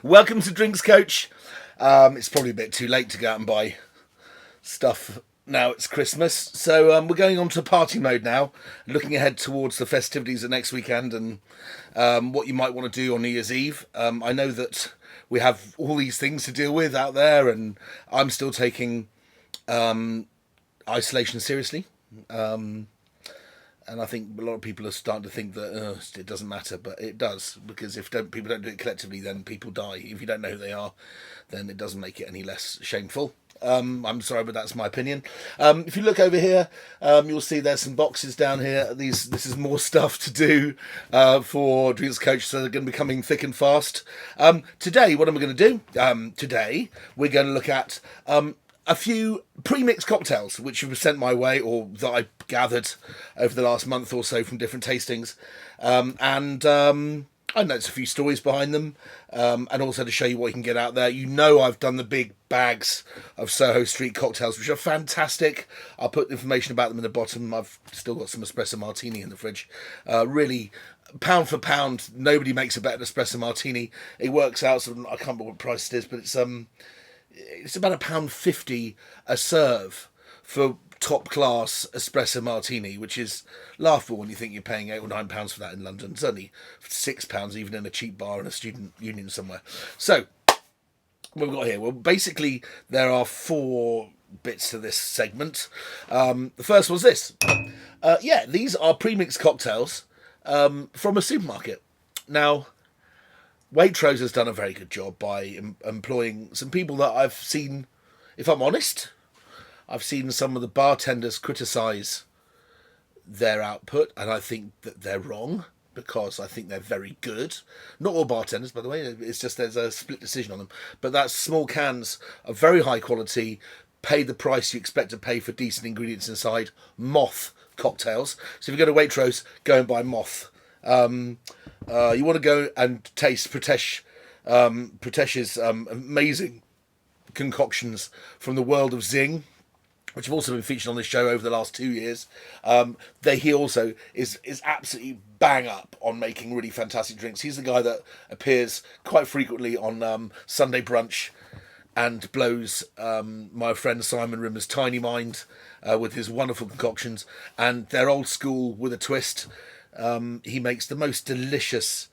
Welcome to Drinks Coach. It's probably a bit too late to go out and buy stuff now. It's Christmas, so we're going on to party mode now, looking ahead towards the festivities of next weekend and what you might want to do on New Year's Eve. I know that we have all these things to deal with out there, and I'm still taking isolation seriously. And I think a lot of people are starting to think that it doesn't matter, but it does, because if people don't do it collectively, then people die. If you don't know who they are, then it doesn't make it any less shameful. I'm sorry, but that's my opinion. If you look over here, you'll see there's some boxes down here. This is more stuff to do for Drinks Coach, so they're going to be coming thick and fast. Today, what am I going to do? Today, we're going to look at a few premixed cocktails which were sent my way, or that I gathered over the last month or so from different tastings, and I know there's a few stories behind them, and also to show you what you can get out there. You know, I've done the big bags of Soho Street cocktails, which are fantastic. I'll put information about them in the bottom. I've still got some Espresso Martini in the fridge. Really, pound for pound, nobody makes a better Espresso Martini. It works out, so I can't remember what price it is, but it's about £1.50 a serve for top class Espresso Martini, which is laughable when you think you're paying £8 or £9 for that in London. It's only £6 even in a cheap bar in a student union somewhere. So what we've got here, well, basically there are 4 bits to this segment. The first was this. These are premixed cocktails from a supermarket. Now, Waitrose has done a very good job by employing some people that I've seen, if I'm honest, I've seen some of the bartenders criticise their output, and I think that they're wrong, because I think they're very good. Not all bartenders, by the way, it's just there's a split decision on them. But that's small cans of very high quality, pay the price you expect to pay for decent ingredients inside, Moth cocktails. So if you go to Waitrose, go and buy Moth. You want to go and taste Pratesh's amazing concoctions from the world of Zing, which have also been featured on this show over the last 2 years. He also is absolutely bang up on making really fantastic drinks. He's the guy that appears quite frequently on Sunday Brunch and blows my friend Simon Rimmer's tiny mind with his wonderful concoctions, and they're old school with a twist. He makes the most delicious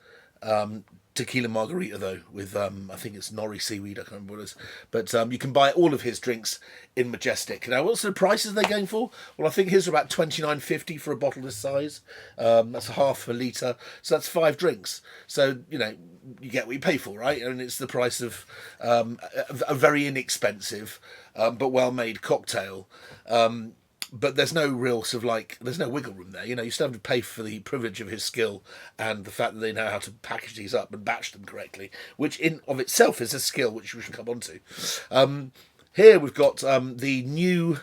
tequila margarita, though, with I think it's nori seaweed, I can't remember what it is. But you can buy all of his drinks in Majestic. Now, what sort of prices are they going for? Well, I think his are about $29.50 for a bottle this size. That's half a litre, so that's 5 drinks. So, you know, you get what you pay for, right? And it's the price of a very inexpensive but well-made cocktail. But there's no real there's no wiggle room there. You know, you still have to pay for the privilege of his skill and the fact that they know how to package these up and batch them correctly, which in of itself is a skill which we should come on to. Here we've got the new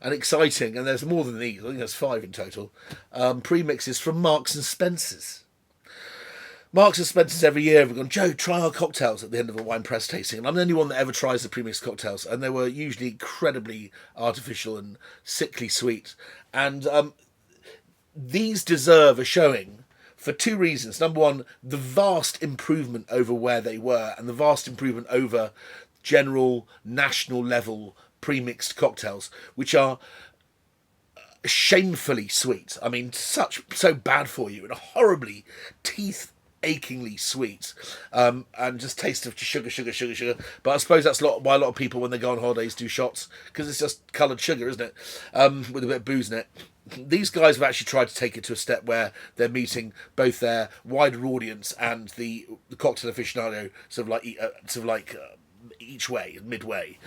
and exciting, and there's more than these, I think there's 5 in total, premixes from Marks and Spencer's. Marks and Spencer's every year have gone, Joe, try our cocktails at the end of a wine press tasting. And I'm the only one that ever tries the premixed cocktails. And they were usually incredibly artificial and sickly sweet. And these deserve a showing for 2 reasons. Number one, the vast improvement over where they were, and the vast improvement over general national level premixed cocktails, which are shamefully sweet. I mean, so bad for you and horribly achingly sweet, and just taste of sugar. But I suppose that's why a lot of people, when they go on holidays, do shots, because it's just coloured sugar, isn't it? With a bit of booze in it. These guys have actually tried to take it to a step where they're meeting both their wider audience and the cocktail aficionado, each way, midway,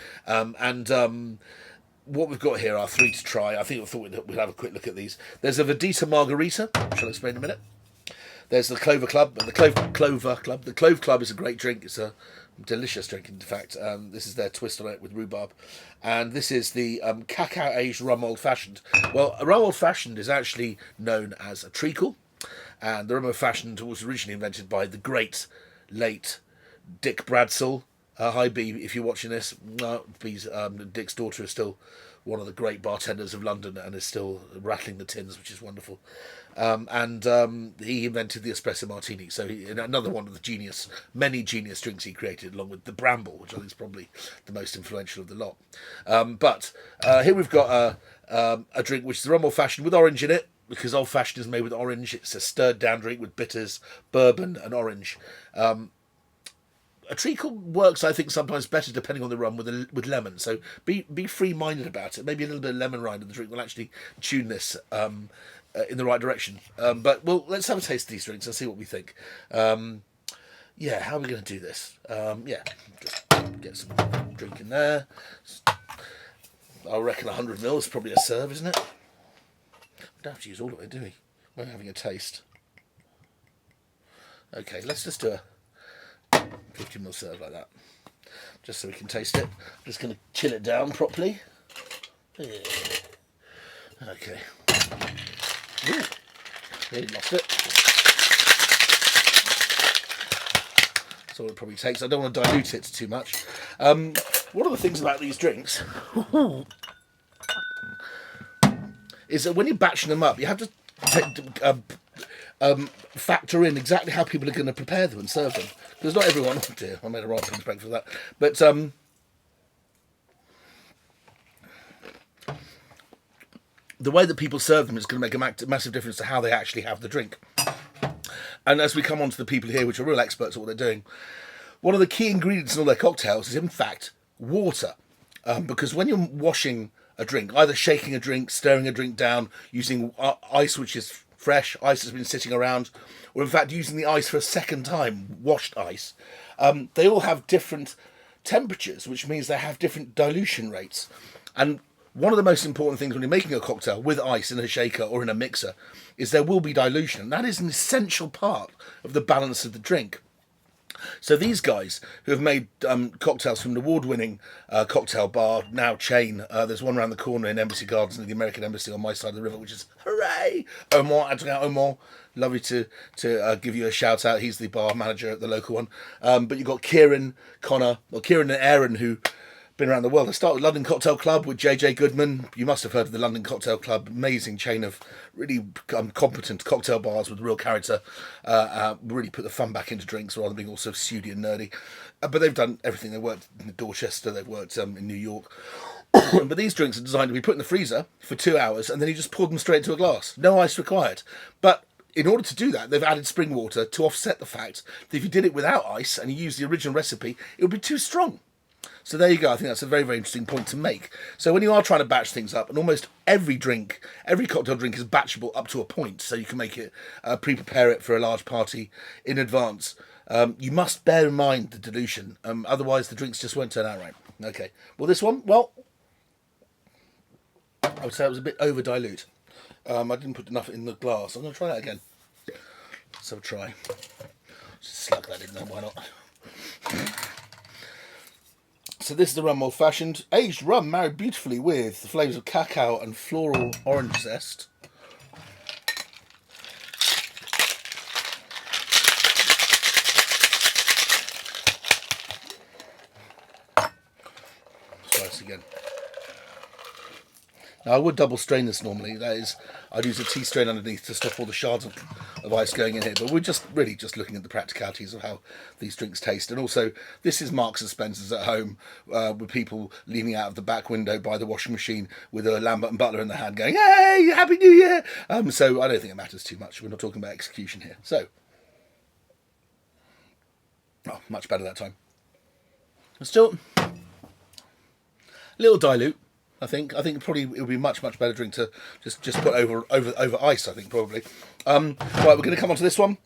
what we've got here are 3 to try. I thought we'd have a quick look at these. There's a Verdita Margarita, which I'll explain in a minute. There's the Clover Club, and the Clover Club. The Clove Club is a great drink. It's a delicious drink, in fact. This is their twist on it with rhubarb. And this is the Cacao aged rum old fashioned. Well, a rum old fashioned is actually known as a treacle, and the rum old fashioned was originally invented by the great late Dick Bradsell, Hi B, if you're watching this, B's Dick's daughter is still one of the great bartenders of London and is still rattling the tins, which is wonderful. And he invented the Espresso Martini, so another one of the many genius drinks he created, along with the Bramble, which I think is probably the most influential of the lot. But here we've got a drink which is a rum old fashioned with orange in it, because old fashioned is made with orange. It's a stirred down drink with bitters, bourbon, and orange. A treacle works, I think, sometimes better depending on the rum with lemon. So be free minded about it. Maybe a little bit of lemon rind in the drink will actually tune this in the right direction. But let's have a taste of these drinks and see what we think. Yeah, how are we going to do this? Yeah, just get some drink in there. I reckon 100 ml is probably a serve, isn't it? We don't have to use all of it, do we? We're having a taste. Okay, let's just do a 50ml serve like that, just so we can taste it. I'm just going to chill it down properly. Yeah. Okay. Ooh, nearly lost it. That's all it probably takes. I don't want to dilute it too much. One of the things about these drinks is that when you're batching them up, you have to factor in exactly how people are going to prepare them and serve them. Because not everyone... Oh dear, I made a right pinch break for that. But the way that people serve them is going to make a massive difference to how they actually have the drink. And as we come on to the people here, which are real experts at what they're doing, one of the key ingredients in all their cocktails is, in fact, water. Because when you're washing a drink, either shaking a drink, stirring a drink down, using ice which is fresh, ice that's been sitting around, or in fact using the ice for a second time, washed ice, they all have different temperatures, which means they have different dilution rates. And one of the most important things when you're making a cocktail with ice in a shaker or in a mixer is there will be dilution. And that is an essential part of the balance of the drink. So these guys who have made cocktails from an award-winning cocktail bar, now chain, there's one around the corner in Embassy Gardens near the American Embassy on my side of the river, which is hooray! Omar, lovely to give you a shout out. He's the bar manager at the local one. But you've got Kieran and Aaron, who been around the world. I started with London Cocktail Club with JJ Goodman. You must have heard of the London Cocktail Club, amazing chain of really competent cocktail bars with real character. Really put the fun back into drinks rather than being also snooty and nerdy. But they've done everything. They worked in Dorchester, they've worked in New York. But these drinks are designed to be put in the freezer for 2 hours and then you just pour them straight into a glass. No ice required. But in order to do that, they've added spring water to offset the fact that if you did it without ice and you used the original recipe, it would be too strong. So there you go. I think that's a very, very interesting point to make. So when you are trying to batch things up, and almost every cocktail drink is batchable up to a point, so you can make it, pre-prepare it for a large party in advance. You must bear in mind the dilution. Otherwise, the drinks just won't turn out right. Okay. Well, this one, I would say it was a bit over dilute. I didn't put enough in the glass. I'm going to try that again. Let's have a try. Just slug that in there. Why not? So this is the rum old fashioned. Aged rum married beautifully with the flavours of cacao and floral orange zest. Let's try this again. Now I would double strain this normally. That is, I'd use a tea strain underneath to stop all the shards of ice going in here. But we're just looking at the practicalities of how these drinks taste. And also, this is Marks and Spencer's at home with people leaning out of the back window by the washing machine with a Lambert and Butler in the hand going, "Hey, Happy New Year!" So I don't think it matters too much. We're not talking about execution here. So, much better that time. Still, a little dilute. I think probably it would be a much better drink to just put over ice. I think probably. Right, we're going to come on to this one.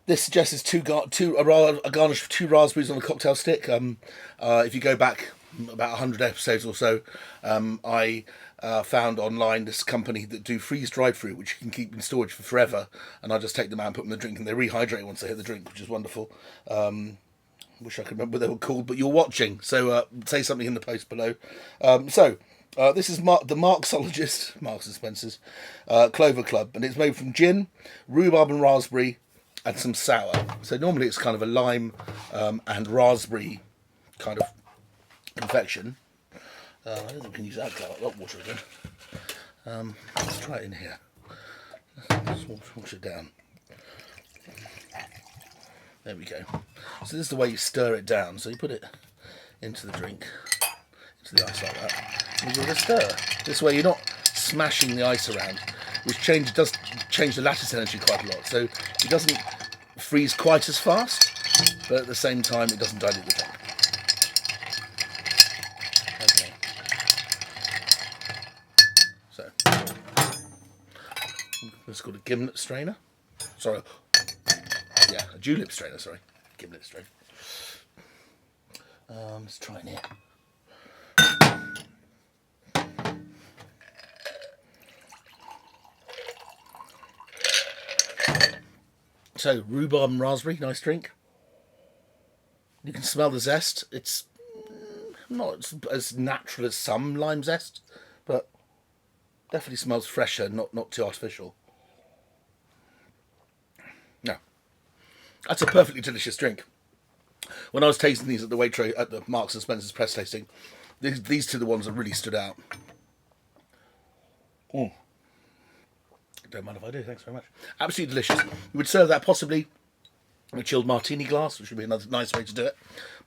This suggests a garnish of 2 raspberries on a cocktail stick. If you go back about 100 episodes or so, I found online this company that do freeze-dried fruit, which you can keep in storage for forever. And I just take them out and put them in the drink, and they rehydrate once they hit the drink, which is wonderful. Wish I could remember what they were called, but you're watching, so say something in the post below. This is the Marksologist, Marks and Spencer's, Clover Club, and it's made from gin, rhubarb and raspberry, and some sour. So normally it's kind of a lime and raspberry kind of confection. I don't think we can use that water again. Let's try it in here. Let's wash it down. There we go. So this is the way you stir it down. So you put it into the drink, into the ice like that, and you give it a stir. This way you're not smashing the ice around, which does change the lattice energy quite a lot. So it doesn't freeze quite as fast, but at the same time it doesn't dilute the drink. Okay. So it's called a gimlet strainer. Sorry. Yeah, a julep strainer, sorry. Gimlet strainer. Let's try it here. So, rhubarb and raspberry, nice drink. You can smell the zest. It's not as natural as some lime zest, but definitely smells fresher, not too artificial. No. That's a perfectly delicious drink. When I was tasting these at the Waitrose at the Marks and Spencer's press tasting, these two are the ones that really stood out. Don't mind if I do, thanks very much. Absolutely delicious. You would serve that possibly in a chilled martini glass, which would be another nice way to do it.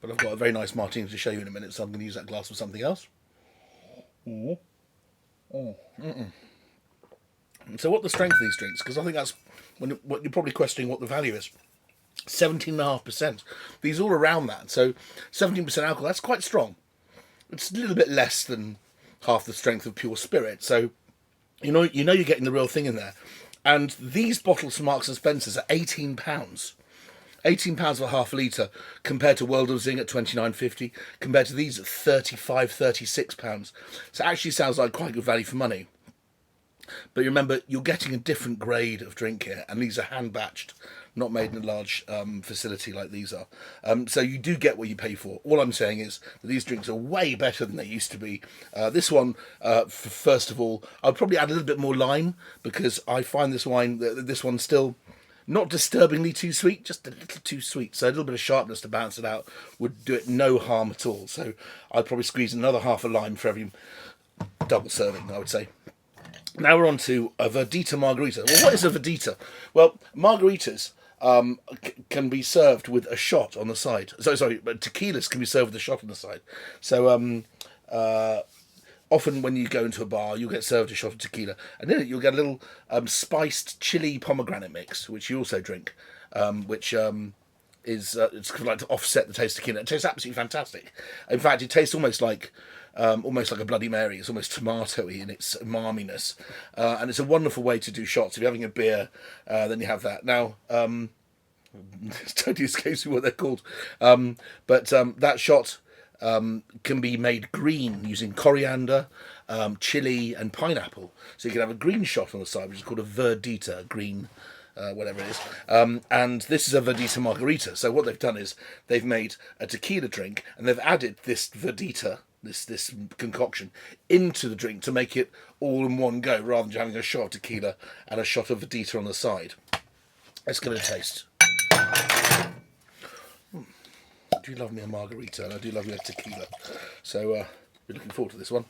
But I've got a very nice martini to show you in a minute, so I'm going to use that glass for something else. So what the strength of these drinks? Because I think that's what you're probably questioning what the value is. 17.5%. These are all around that. So 17% alcohol, that's quite strong. It's a little bit less than half the strength of pure spirit. So you know you're getting the real thing in there. And these bottles from Marks and Spencer's are £18. £18 for half a litre compared to World of Zing at £29.50, compared to these at £36. So it actually sounds like quite good value for money. But remember, you're getting a different grade of drink here, and these are hand-batched, not made in a large facility like these are. So you do get what you pay for. All I'm saying is that these drinks are way better than they used to be. This one, first of all, I'll probably add a little bit more lime, because I find this one still not disturbingly too sweet, just a little too sweet. So a little bit of sharpness to balance it out would do it no harm at all. So I'd probably squeeze another half a lime for every double serving, I would say. Now we're on to a Verdita Margarita. Well, what is a Verdita? Well, margaritas can be served with a shot on the side. Sorry, but tequilas can be served with a shot on the side. So often when you go into a bar, you'll get served a shot of tequila, and in it you'll get a little spiced chili pomegranate mix, which you also drink, which is it's kind of like to offset the taste of tequila. It tastes absolutely fantastic. In fact, it tastes almost like a Bloody Mary. It's almost tomatoey in its umaminess, and it's a wonderful way to do shots. If you're having a beer, then you have that. Now, it totally escapes me what they're called, but that shot can be made green using coriander, chili, and pineapple. So you can have a green shot on the side, which is called a Verdita, green. Whatever it is, and this is a Verdita Margarita. So what they've done is they've made a tequila drink, and they've added this Verdita, this concoction, into the drink to make it all in one go, rather than having a shot of tequila and a shot of Verdita on the side. Let's give it a taste. I do love me a margarita, and I do love me a tequila. So we're looking forward to this one.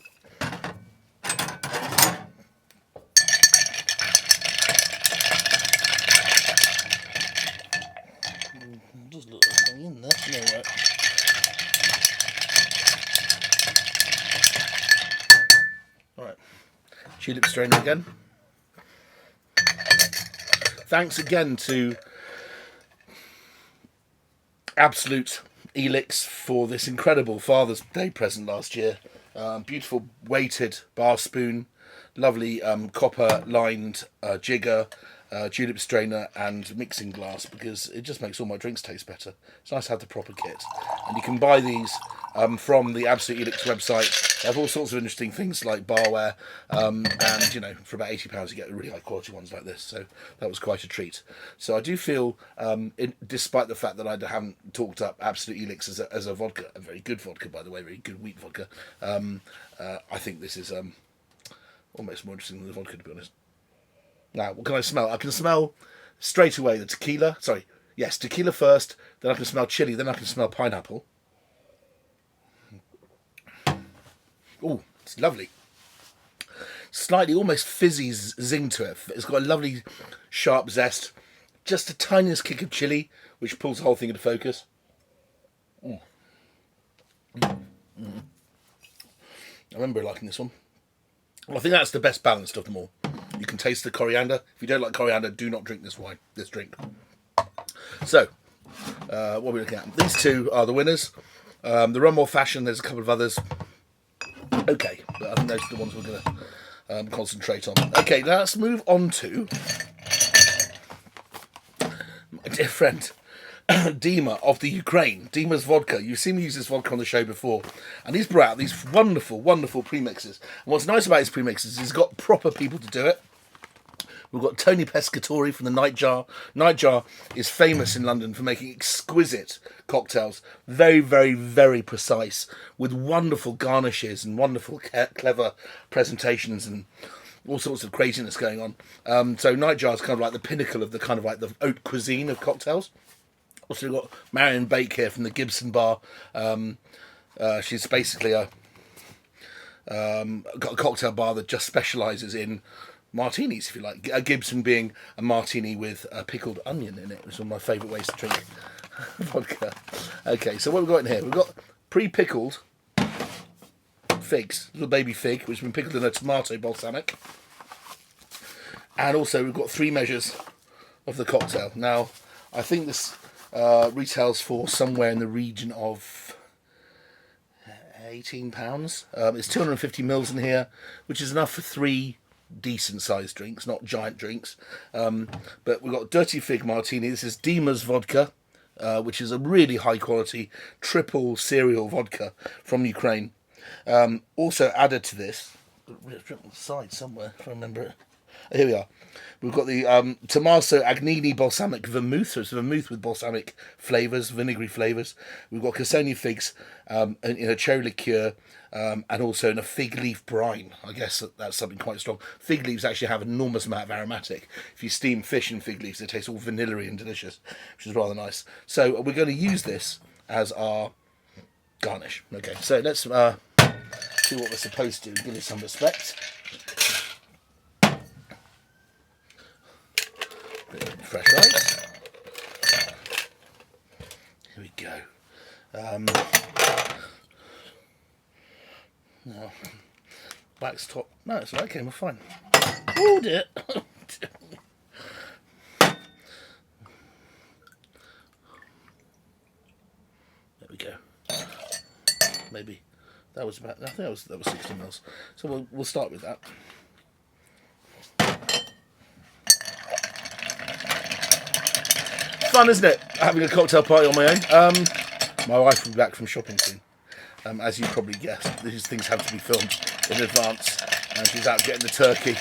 Just a little thing in there. No, right. Alright. Tulip strainer again. Thanks again to Absolute Elix for this incredible Father's Day present last year. Beautiful weighted bar spoon, lovely copper lined jigger, julep strainer and mixing glass, because it just makes all my drinks taste better. It's nice to have the proper kit, and you can buy these from the Absolute Elix website. They have all sorts of interesting things like barware, and for about £80 you get really high quality ones like this, so that was quite a treat. So I do feel, despite the fact that I haven't talked up Absolute Elix as a vodka, a very good vodka by the way, very good wheat vodka, I think this is almost more interesting than the vodka, to be honest. Now, what can I smell? I can smell straight away the tequila. Sorry, yes, tequila first. Then I can smell chili. Then I can smell pineapple. Oh, it's lovely. Slightly almost fizzy zing to it. It's got a lovely sharp zest. Just a tiniest kick of chili, which pulls the whole thing into focus. I remember liking this one. Well, I think that's the best balanced of them all. You can taste the coriander. If you don't like coriander, do not drink this wine, this drink. So, what are we looking at? These two are the winners. The Rum Old Fashioned, there's a couple of others. Okay, but I think those are the ones we're going to concentrate on. Okay, now let's move on to my dear friend Dima of the Ukraine, Demas Vodka. You've seen me use this vodka on the show before, and he's brought out these wonderful, wonderful premixes. And what's nice about his premixes is he's got proper people to do it. We've got Tony Pescatori from the Nightjar. Nightjar is famous in London for making exquisite cocktails, very, very, very precise, with wonderful garnishes and wonderful, clever presentations and all sorts of craziness going on. So Nightjar is kind of like the pinnacle of the kind of like the haute cuisine of cocktails. Also we've got Marion Bake here from the Gibson Bar. She's basically got a cocktail bar that just specialises in martinis, if you like. A Gibson being a martini with a pickled onion in it. It's one of my favourite ways to drink vodka. Okay, so what we've got in here? We've got pre-pickled figs, little baby fig, which has been pickled in a tomato balsamic. And also we've got 3 measures of the cocktail. Now, I think this retails for somewhere in the region of £18. It's 250 mils in here, which is enough for 3 decent sized drinks, not giant drinks. But we've got Dirty Fig Martini. This is Demas Vodka, which is a really high quality triple cereal vodka from Ukraine. Also added to this, on the side somewhere, if I remember it. Here we are. We've got the Tommaso Agnini balsamic vermouth, so it's vermouth with balsamic flavours, vinegary flavours. We've got Cassoni figs in a cherry liqueur, and also in a fig leaf brine. I guess that's something quite strong. Fig leaves actually have an enormous amount of aromatic. If you steam fish in fig leaves, they taste all vanilla-y and delicious, which is rather nice. So we're going to use this as our garnish. Okay, so let's do what we're supposed to, give it some respect. Fresh ice. Here we go. No. Wax top. No, it's okay, we're fine. Oh dear. There we go. Maybe that was about. I think that was 60 mils. So we'll start with that. Fun, isn't it? Having a cocktail party on my own. My wife will be back from shopping soon. As you probably guessed, these things have to be filmed in advance, and she's out getting the turkey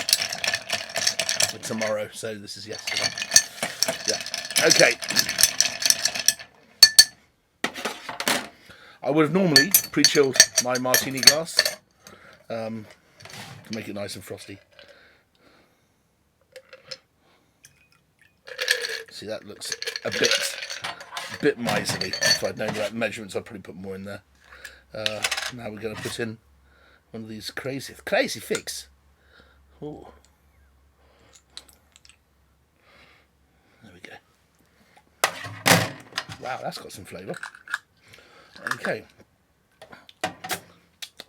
for tomorrow. So this is yesterday. Yeah. Okay. I would have normally pre-chilled my martini glass to make it nice and frosty. See, that looks a bit miserly. If I'd known about measurements, I'd probably put more in there. Now we're going to put in one of these crazy figs. Ooh. There we go. Wow, that's got some flavour. Okay.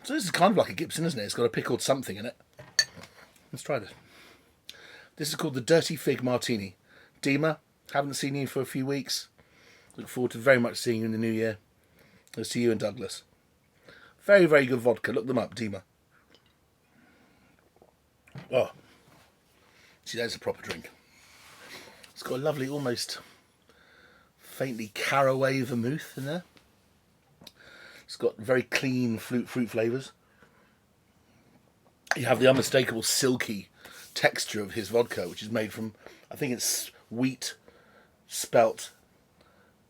So this is kind of like a Gibson, isn't it? It's got a pickled something in it. Let's try this. This is called the Dirty Fig Martini. Dima, haven't seen you for a few weeks. Look forward to very much seeing you in the new year. Let's see you and Douglas. Very, very good vodka. Look them up, Dima. Oh. See, that's a proper drink. It's got a lovely, almost faintly caraway vermouth in there. It's got very clean fruit flavours. You have the unmistakable silky texture of his vodka, which is made from, I think it's wheat, spelt,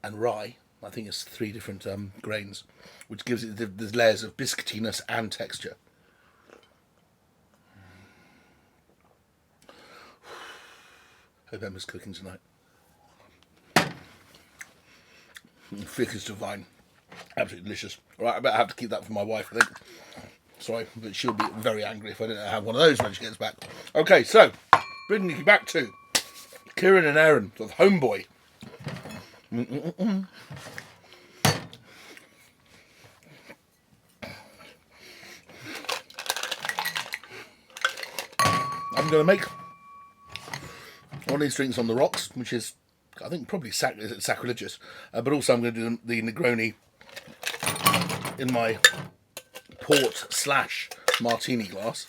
and rye. I think it's 3 different grains, which gives it the layers of biscuitiness and texture. Hope Emma's cooking tonight. Thickest of vine. Absolutely delicious. Right, I better have to keep that for my wife, I think. Sorry, but she'll be very angry if I didn't have one of those when she gets back. Okay, so, bringing you back to Kieran and Aaron of Homeboy. I'm going to make one of these drinks on the rocks, which is, I think, probably sacrilegious. But also I'm going to do the Negroni in my port/martini glass.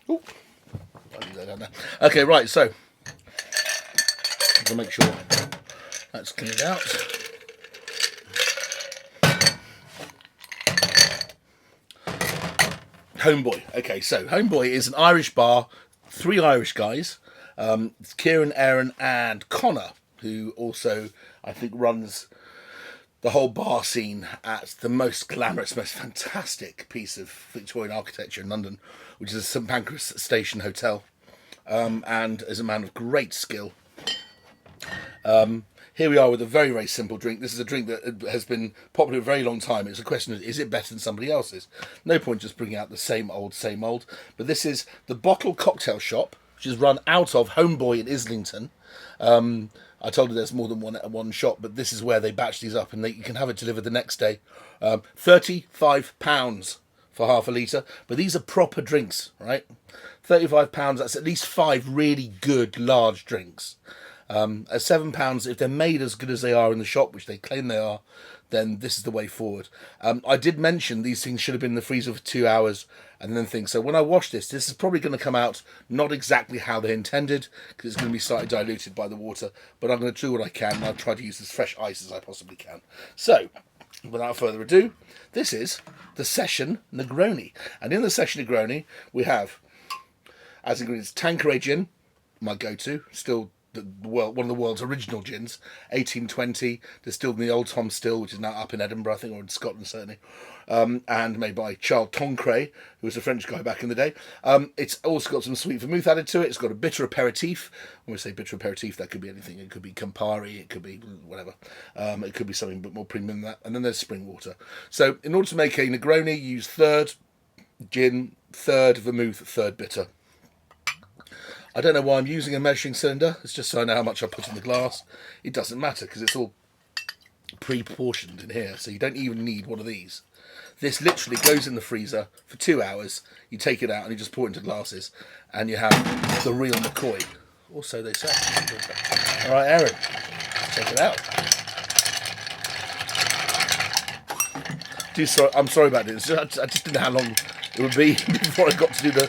Ooh. I'll leave that down there. Okay, right, so I'm going to make sure that's cleared out. Homeboy. Okay, so Homeboy is an Irish bar, 3 Irish guys. It's Kieran, Aaron, and Connor, who also, I think, runs the whole bar scene at the most glamorous, most fantastic piece of Victorian architecture in London, which is the St Pancras Station Hotel, and is a man of great skill. Here we are with a very, very simple drink. This is a drink that has been popular a very long time. It's a question of, is it better than somebody else's? No point just bringing out the same old, same old. But this is the Bottle Cocktail Shop, which is run out of Homeboy in Islington. I told you there's more than one shop, but this is where they batch these up, and you can have it delivered the next day. £35 for half a litre. But these are proper drinks, right? £35, that's at least 5 really good, large drinks. At £7, if they're made as good as they are in the shop, which they claim they are, then this is the way forward. I did mention these things should have been in the freezer for 2 hours and then things. So when I wash this is probably going to come out not exactly how they intended, because it's going to be slightly diluted by the water, but I'm going to do what I can, and I'll try to use as fresh ice as I possibly can. So, without further ado, this is the Session Negroni. And in the Session Negroni, we have, as ingredients, Tanqueray Gin, my go-to, still one of the world's original gins, 1820, distilled in the Old Tom Still, which is now up in Edinburgh, I think, or in Scotland certainly, and made by Charles Tanqueray, who was a French guy back in the day. It's also got some sweet vermouth added to it. It's got a bitter aperitif. When we say bitter aperitif, that could be anything. It could be Campari, it could be whatever. It could be something a bit more premium than that. And then there's spring water. So in order to make a Negroni, you use 1/3 gin, 1/3 vermouth, 1/3 bitter. I don't know why I'm using a measuring cylinder. It's just so I know how much I put in the glass. It doesn't matter because it's all pre-proportioned in here, so you don't even need one of these. This literally goes in the freezer for 2 hours. You take it out and you just pour it into glasses, and you have the real McCoy. Or so they say. All right, Aaron, check it out. I'm sorry about this. I just didn't know how long it would be before I got to do the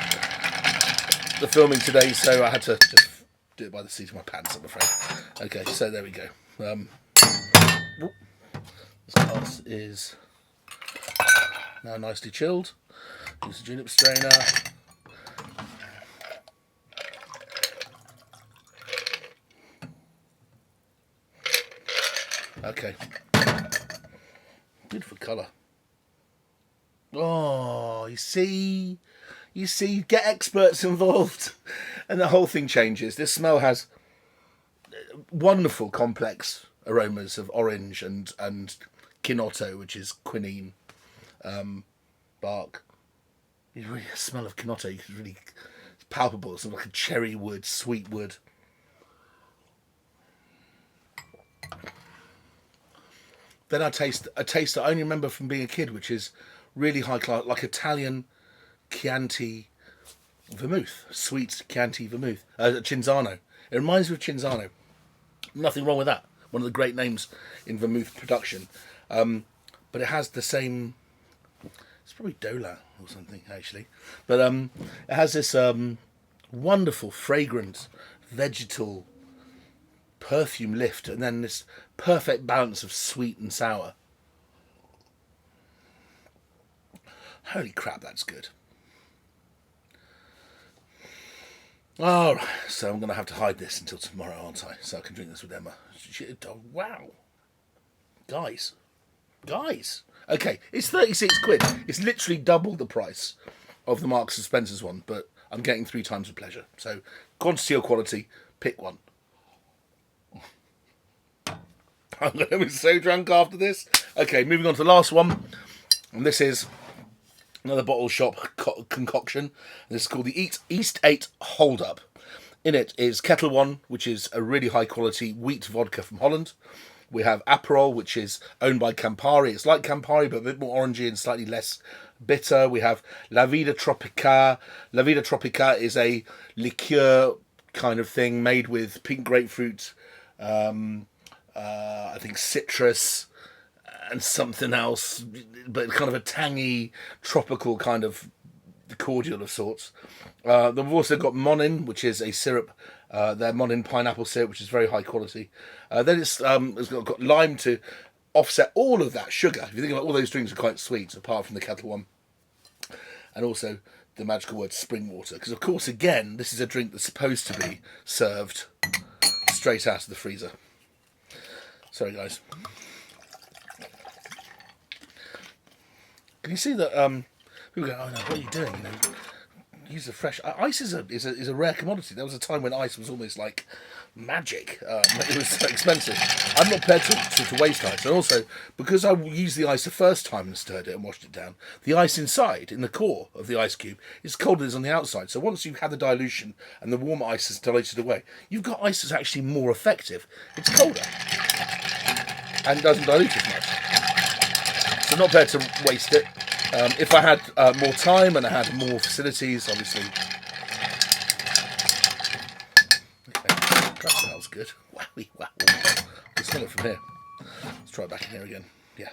filming today, so I had to just do it by the seat of my pants, I'm afraid. Okay, so there we go. This glass is now nicely chilled. Use the julep strainer. Okay. Beautiful colour. Oh, you see, get experts involved, and the whole thing changes. This smell has wonderful complex aromas of orange and Kinotto, which is quinine bark. You really a smell of Kinotto. You can really, it's palpable. It's like a cherry wood, sweet wood. Then I taste a taste that I only remember from being a kid, which is really high class, like Italian Chianti vermouth, sweet Chianti vermouth, Cinzano. It reminds me of Cinzano. Nothing wrong with that. One of the great names in vermouth production. But it has the same. It's probably Dola or something actually, but it has this wonderful, fragrant, vegetal perfume lift, and then this perfect balance of sweet and sour. Holy crap, that's good. Alright, so I'm going to have to hide this until tomorrow, aren't I? So I can drink this with Emma. Oh, wow. Guys. Okay, it's 36 quid. It's literally double the price of the Marks & Spencer's one, but I'm getting 3 times the pleasure. So, quantity or quality, pick one. I'm going to be so drunk after this. Okay, moving on to the last one. And this is another bottle shop concoction. This is called the East 8 Hold Up. In it is Kettle One, which is a really high quality wheat vodka from Holland. We have Aperol, which is owned by Campari. It's like Campari, but a bit more orangey and slightly less bitter. We have La Vida Tropica. La Vida Tropica is a liqueur kind of thing made with pink grapefruit, I think citrus, and something else, but kind of a tangy, tropical kind of cordial of sorts. Then we've also got Monin, which is a syrup, their Monin pineapple syrup, which is very high quality. Then it's got lime to offset all of that sugar. If you think about all those drinks are quite sweet, apart from the Kettle One. And also the magical word spring water. Because, of course, again, this is a drink that's supposed to be served straight out of the freezer. Sorry, guys. Can you see that people go, oh no, what are you doing? You know, use the fresh ice is a rare commodity. There was a time when ice was almost like magic. It was so expensive. I'm not prepared to waste ice. And also, because I used the ice the first time and stirred it and washed it down, the ice inside, in the core of the ice cube, is colder than on the outside. So once you've had the dilution and the warm ice has diluted away, you've got ice that's actually more effective. It's colder and doesn't dilute as much. So I'm not prepared to waste it. If I had more time and I had more facilities, obviously. Okay, that smells good. Wowie, wow. I can smell it from here. Let's try it back in here again. Yeah.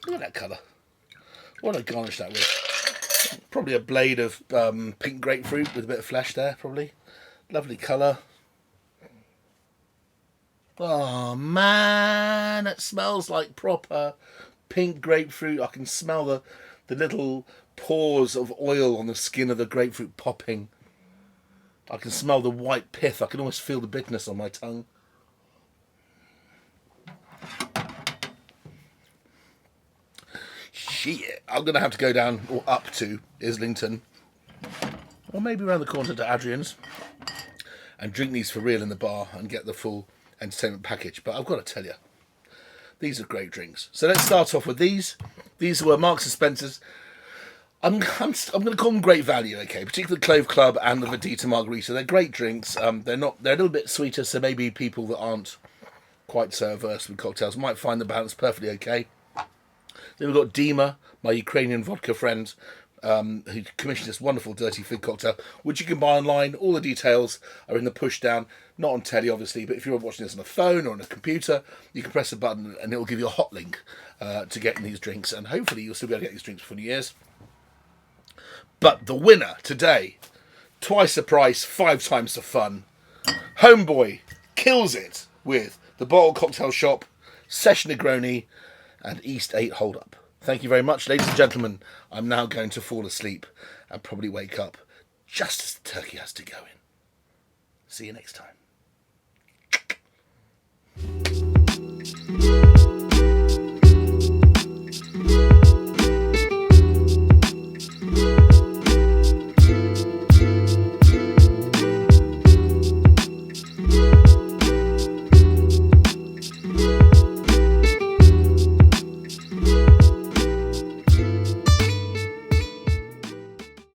Look at that colour. What do I garnish that with? Probably a blade of pink grapefruit with a bit of flesh there, probably. Lovely colour. Oh man, it smells like proper pink grapefruit. I can smell the little pores of oil on the skin of the grapefruit popping. I can smell the white pith. I can almost feel the bitterness on my tongue. Shit, I'm going to have to go down or up to Islington, or maybe around the corner to Adrian's, and drink these for real in the bar and get the full entertainment package. But I've got to tell you, these are great drinks. So let's start off with these. These were Marks and Spencer's. I'm going to call them great value, okay? Particularly the Clover Club and the Verdita Margarita. They're great drinks. They're a little bit sweeter, so maybe people that aren't quite so averse with cocktails might find the balance perfectly okay. Then we've got Dima, my Ukrainian vodka friend, who commissioned this wonderful dirty fig cocktail, which you can buy online. All the details are in the push down, not on telly obviously, but if you're watching this on a phone or on a computer, you can press a button and it will give you a hot link to get these drinks, and hopefully you'll still be able to get these drinks before New Year's. But the winner today, twice the price, 5 times the fun, Homeboy kills it with the Bottle Cocktail Shop, Session Negroni, and East 8 Hold Up. Thank you very much, ladies and gentlemen. I'm now going to fall asleep and probably wake up just as the turkey has to go in. See you next time.